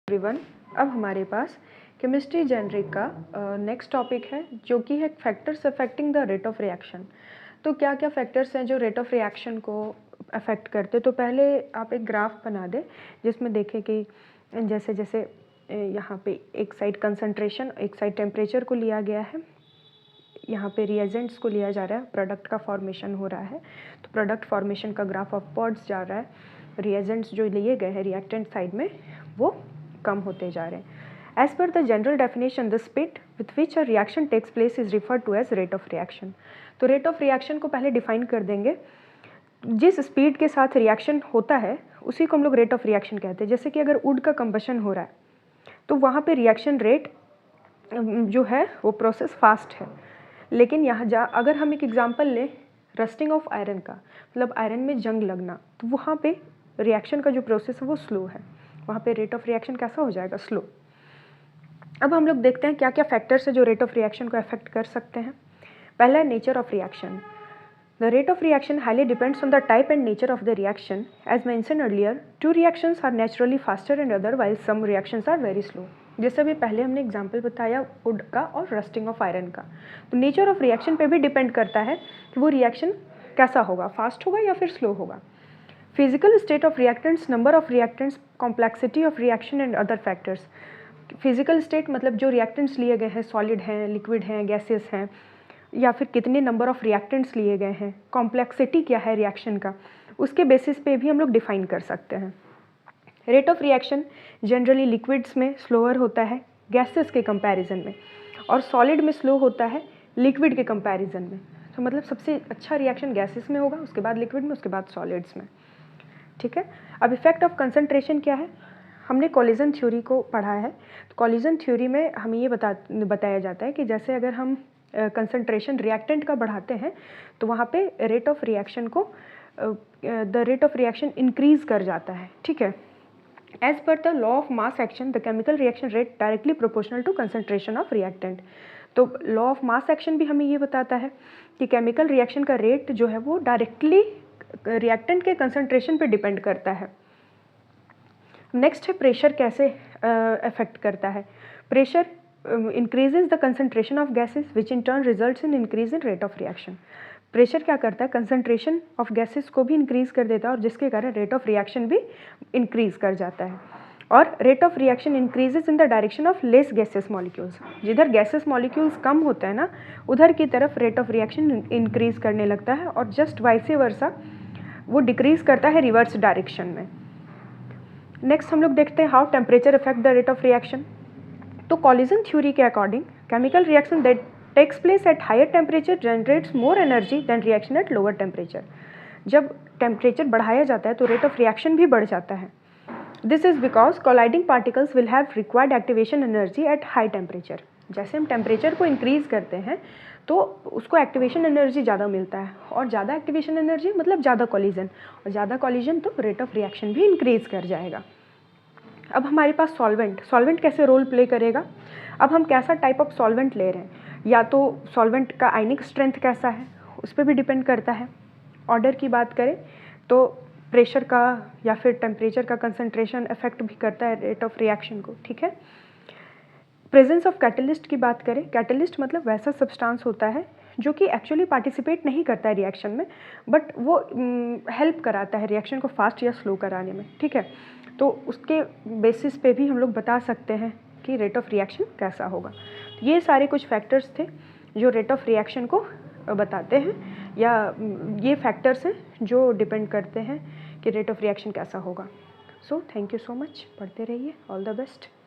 Everyone, अब हमारे पास chemistry generic का नेक्स्ट टॉपिक है जो कि है factors affecting the rate of reaction. तो क्या क्या फैक्टर्स हैं जो रेट ऑफ रिएक्शन को अफेक्ट करते। तो पहले आप एक ग्राफ बना दें जिसमें देखें कि जैसे जैसे यहाँ पे एक साइड कंसंट्रेशन, एक साइड टेम्परेचर को लिया गया है, यहाँ पे रिएजेंट्स को लिया जा रहा है, प्रोडक्ट का फॉर्मेशन हो रहा है। तो प्रोडक्ट फॉर्मेशन का ग्राफ अपवर्ड्स जा रहा है, रिएजेंट्स जो लिए गए हैं रिएक्टेंट साइड में वो कम होते जा रहे हैं। As per the general definition the speed with which a reaction takes place is referred to as rate of reaction. तो रेट ऑफ रिएक्शन को पहले डिफाइन कर देंगे। जिस स्पीड के साथ रिएक्शन होता है उसी को हम लोग रेट ऑफ रिएक्शन कहते हैं। जैसे कि अगर वुड का कंबशन हो रहा है तो वहाँ पे रिएक्शन रेट जो है वो प्रोसेस फास्ट है, लेकिन यहाँ अगर हम एक एग्जांपल लें रस्टिंग ऑफ आयरन का, मतलब आयरन में जंग लगना, तो वहाँ पे रिएक्शन का जो प्रोसेस है वो स्लो है, वहाँ पे रेट ऑफ रिएक्शन कैसा हो जाएगा, स्लो। अब हम लोग देखते हैं क्या क्या फैक्टर्स है जो रेट ऑफ रिएक्शन को अफेक्ट कर सकते हैं। पहला है nature of reaction. The rate of reaction highly depends on the type and nature of the reaction. As mention earlier, two reactions are naturally faster and other while some reactions are very slow. जैसे अभी पहले हमने example बताया would का और rusting of iron का। तो nature of reaction पे भी डिपेंड करता है कि वो रिएक्शन कैसा होगा, फास्ट होगा या फिर स्लो होगा। Physical state of reactants, number of reactants, complexity of reaction and other factors. Physical state मतलब जो रिएक्टेंट्स लिए गए हैं, सॉलिड हैं, लिक्विड हैं, गैसेस हैं, या फिर कितने नंबर ऑफ रिएक्टेंट्स लिए गए हैं, कॉम्प्लेक्सिटी क्या है रिएक्शन का, उसके बेसिस पे भी हम लोग डिफाइन कर सकते हैं। Rate of reaction generally liquids में स्लोअर होता है गैसेस के कंपैरिजन में, और सॉलिड में स्लो होता है लिक्विड के कंपैरिजन में। तो मतलब सबसे अच्छा रिएक्शन गैसेस में होगा, उसके बाद लिक्विड में, उसके बाद सॉलिड्स में। ठीक है। अब इफेक्ट ऑफ कंसंट्रेशन क्या है, हमने कोलिजन थ्योरी को पढ़ा है। तो कोलिजन थ्योरी में हमें ये बताया जाता है कि जैसे अगर हम कंसंट्रेशन रिएक्टेंट का बढ़ाते हैं तो वहाँ पे रेट ऑफ रिएक्शन को the rate of reaction increase कर जाता है। ठीक है। As per the law of mass action, the chemical reaction rate directly proportional to concentration of reactant. तो लॉ ऑफ मास एक्शन भी हमें ये बताता है कि केमिकल रिएक्शन का रेट जो है वो डायरेक्टली रिएक्टेंट के कंसंट्रेशन पे डिपेंड करता है। नेक्स्ट है प्रेशर कैसे अफेक्ट करता है। Pressure increases the concentration of gases which in turn results in increase in rate of reaction. Pressure क्या करता है, कंसंट्रेशन ऑफ गैसेस को भी इंक्रीज कर देता है और जिसके कारण रेट ऑफ रिएक्शन भी इंक्रीज कर जाता है। और rate of reaction increases in the direction of less gases molecules. जिधर गैसेस मॉलिक्यूल्स कम होता है ना, उधर की तरफ रेट ऑफ रिएक्शन इंक्रीज करने लगता है, और जस्ट वाइस वर्सा वो डिक्रीज करता है रिवर्स डायरेक्शन में। नेक्स्ट हम लोग देखते हैं how temperature affect the rate of reaction. तो कोलिजन थ्योरी के according chemical reaction that takes place at higher temperature generates more energy than reaction at lower temperature. जब टेम्परेचर बढ़ाया जाता है तो रेट ऑफ रिएक्शन भी बढ़ जाता है। This is because colliding particles will have required activation energy at high temperature. जैसे हम टेम्परेचर को इंक्रीज करते हैं तो उसको एक्टिवेशन एनर्जी ज़्यादा मिलता है, और ज़्यादा एक्टिवेशन एनर्जी मतलब ज़्यादा कोलिजन, और ज़्यादा कोलिजन तो रेट ऑफ रिएक्शन भी इंक्रीज कर जाएगा। अब हमारे पास सॉल्वेंट कैसे रोल प्ले करेगा। अब हम कैसा टाइप ऑफ सॉल्वेंट ले रहे हैं, या तो सॉल्वेंट का आयनिक स्ट्रेंथ कैसा है उस पर भी डिपेंड करता है। ऑर्डर की बात करें तो प्रेशर का या फिर टेम्परेचर का कंसंट्रेशन इफेक्ट भी करता है रेट ऑफ रिएक्शन को। ठीक है। प्रेजेंस ऑफ कैटलिस्ट की बात करें, कैटलिस्ट मतलब वैसा सब्सटेंस होता है जो कि एक्चुअली पार्टिसिपेट नहीं करता है रिएक्शन में, बट वो हेल्प कराता है रिएक्शन को फास्ट या स्लो कराने में। ठीक है। तो उसके बेसिस पे भी हम लोग बता सकते हैं कि रेट ऑफ रिएक्शन कैसा होगा। ये सारे कुछ फैक्टर्स थे जो रेट ऑफ रिएक्शन को बताते हैं, या ये फैक्टर्स हैं जो डिपेंड करते हैं कि रेट ऑफ रिएक्शन कैसा होगा। So thank you so much, पढ़ते रहिए, ऑल द बेस्ट।